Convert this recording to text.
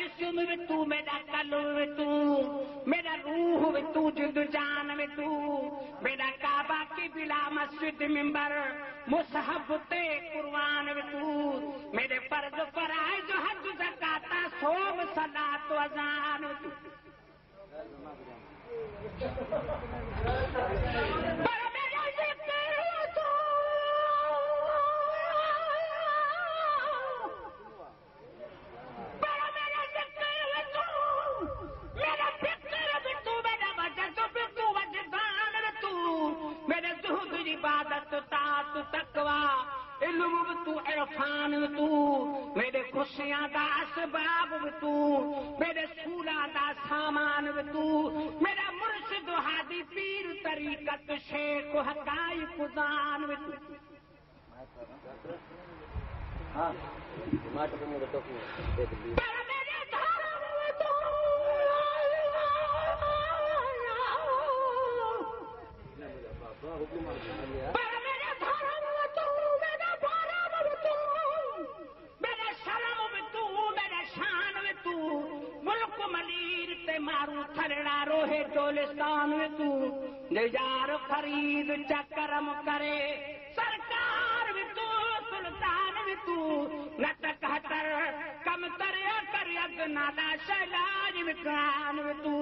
जिस्म भी तू, मेरा कल्ब भी तू, मेरा रूह भी तू, जिंद जान भी तू, मेरा काबा की बिला मस्जिद मिंबर मुसहब ते कुर्बान भी तू, मेरे फर्ज फराइज जो हज ज़काता सोम सलात अज़ान भी तू। इबादत तात तकवा इल्म भी तू, इरफान भी तू, मेरे खुशियां दा असबाब भी तू, मेरे सूला दा सामान भी तू, मेरा मुर्शिद हादी पीर तरीकत शेख हकाई कुजान भी तू। मारू थरड़ा रोहे चोलिस्तान में तू, निजार फरीद चकरम करे सरकार भी तू, सुल्तान भी तू, नटक हटर कम करे कर यद नादा शैलाज विक्रान भी तू।